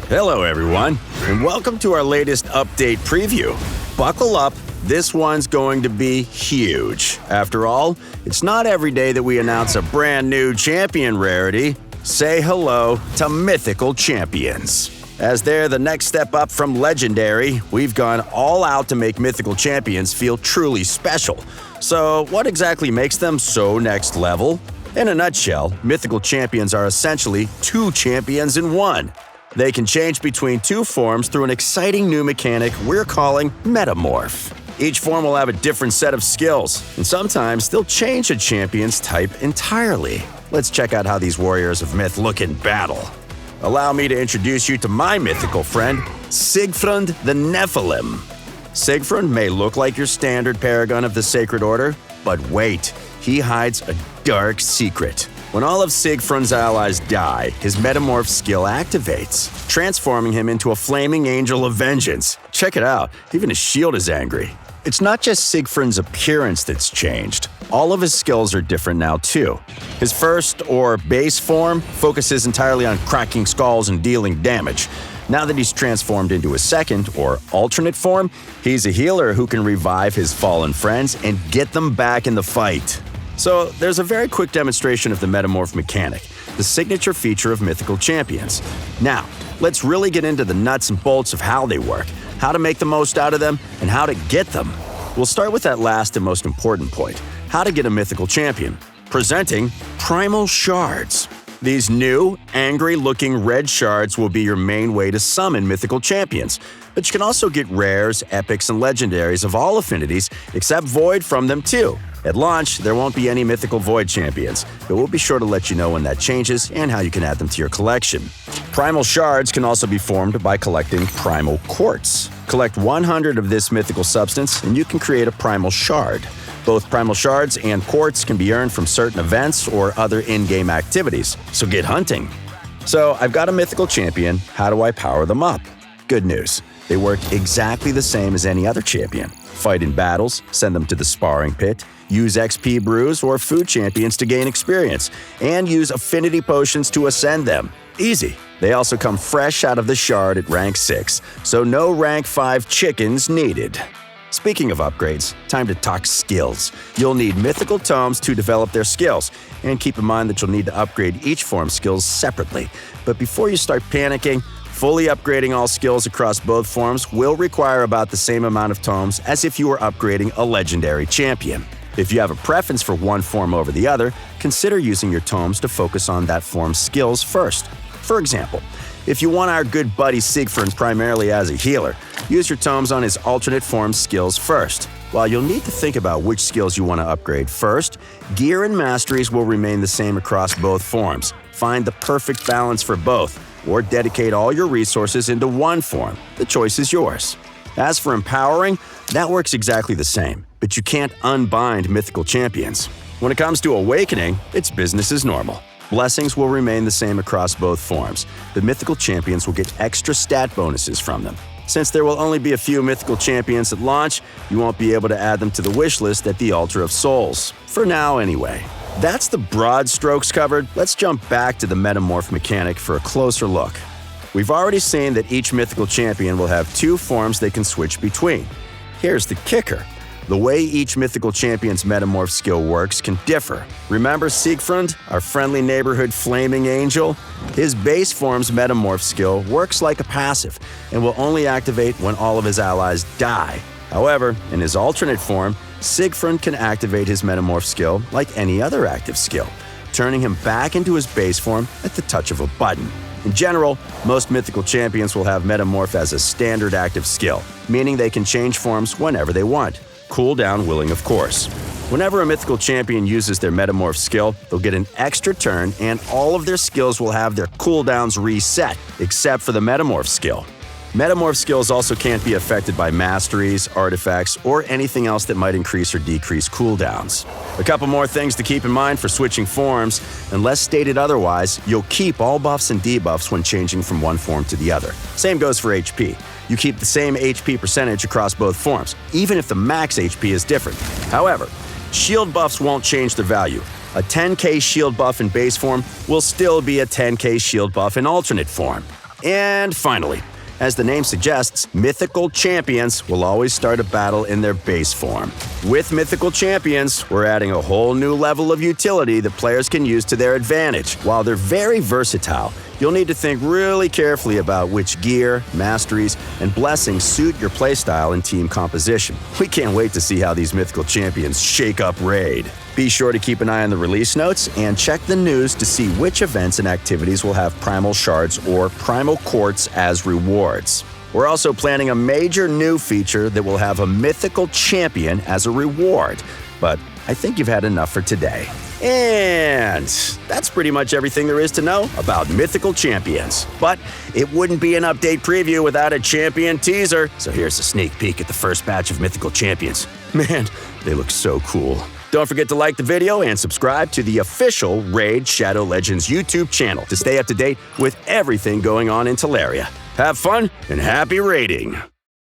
Hello everyone, and welcome to our latest update preview. Buckle up, this one's going to be huge. After all, it's not every day that we announce a brand new Champion Rarity. Say hello to Mythical Champions. As they're the next step up from Legendary, we've gone all out to make Mythical Champions feel truly special. So what exactly makes them so next level? In a nutshell, Mythical Champions are essentially two champions in one. They can change between two forms through an exciting new mechanic we're calling Metamorph. Each form will have a different set of skills, and sometimes they'll change a champion's type entirely. Let's check out how these warriors of myth look in battle. Allow me to introduce you to my mythical friend, Siegfrund the Nephilim. Siegfrund may look like your standard paragon of the Sacred Order, but wait, he hides a dark secret. When all of Siegfrund's allies die, his Metamorph skill activates, transforming him into a flaming angel of vengeance. Check it out, even his shield is angry. It's not just Siegfrund's appearance that's changed. All of his skills are different now too. His first, or base form, focuses entirely on cracking skulls and dealing damage. Now that he's transformed into his second, or alternate form, he's a healer who can revive his fallen friends and get them back in the fight. So there's a very quick demonstration of the Metamorph mechanic, the signature feature of Mythical Champions. Now, let's really get into the nuts and bolts of how they work, how to make the most out of them, and how to get them. We'll start with that last and most important point, how to get a Mythical Champion. Presenting Primal Shards. These new, angry-looking red shards will be your main way to summon Mythical Champions. But you can also get rares, epics, and legendaries of all affinities, except Void from them too. At launch, there won't be any Mythical Void Champions, but we'll be sure to let you know when that changes and how you can add them to your collection. Primal Shards can also be formed by collecting Primal Quartz. Collect 100 of this mythical substance and you can create a Primal Shard. Both Primal Shards and Quartz can be earned from certain events or other in-game activities, so get hunting. So, I've got a Mythical Champion, how do I power them up? Good news, they work exactly the same as any other champion. Fight in battles, send them to the sparring pit, use XP brews or food champions to gain experience, and use affinity potions to ascend them. Easy. They also come fresh out of the shard at rank 6, so no rank 5 chickens needed. Speaking of upgrades, time to talk skills. You'll need mythical tomes to develop their skills, and keep in mind that you'll need to upgrade each form's skills separately. But before you start panicking, fully upgrading all skills across both forms will require about the same amount of tomes as if you were upgrading a legendary champion. If you have a preference for one form over the other, consider using your tomes to focus on that form's skills first. For example, if you want our good buddy Siegfrund primarily as a healer, use your tomes on his alternate form skills first. While you'll need to think about which skills you want to upgrade first, gear and masteries will remain the same across both forms. Find the perfect balance for both, or dedicate all your resources into one form. The choice is yours. As for empowering, that works exactly the same, but you can't unbind Mythical Champions. When it comes to awakening, it's business as normal. Blessings will remain the same across both forms, but Mythical Champions will get extra stat bonuses from them. Since there will only be a few Mythical Champions at launch, you won't be able to add them to the wish list at the Altar of Souls. For now, anyway. That's the broad strokes covered. Let's jump back to the Metamorph mechanic for a closer look. We've already seen that each Mythical Champion will have two forms they can switch between. Here's the kicker. The way each Mythical Champion's Metamorph skill works can differ. Remember Siegfrund, our friendly neighborhood flaming angel? His base form's Metamorph skill works like a passive and will only activate when all of his allies die. However, in his alternate form, Siegfrund can activate his Metamorph skill like any other active skill, turning him back into his base form at the touch of a button. In general, most Mythical Champions will have Metamorph as a standard active skill, meaning they can change forms whenever they want. Cooldown willing, of course. Whenever a Mythical Champion uses their Metamorph skill, they'll get an extra turn and all of their skills will have their cooldowns reset, except for the Metamorph skill. Metamorph skills also can't be affected by masteries, artifacts, or anything else that might increase or decrease cooldowns. A couple more things to keep in mind for switching forms. Unless stated otherwise, you'll keep all buffs and debuffs when changing from one form to the other. Same goes for HP. You keep the same HP percentage across both forms, even if the max HP is different. However, shield buffs won't change their value. A 10k shield buff in base form will still be a 10k shield buff in alternate form. And finally, as the name suggests, Mythical Champions will always start a battle in their base form. With Mythical Champions, we're adding a whole new level of utility that players can use to their advantage. While they're very versatile, you'll need to think really carefully about which gear, masteries, and blessings suit your playstyle and team composition. We can't wait to see how these Mythical Champions shake up Raid. Be sure to keep an eye on the release notes and check the news to see which events and activities will have Primal Shards or Primal Quartz as rewards. We're also planning a major new feature that will have a Mythical Champion as a reward, but I think you've had enough for today. And that's pretty much everything there is to know about Mythical Champions. But it wouldn't be an update preview without a champion teaser, so here's a sneak peek at the first batch of Mythical Champions. Man, they look so cool. Don't forget to like the video and subscribe to the official Raid Shadow Legends YouTube channel to stay up to date with everything going on in Teleria. Have fun and happy raiding!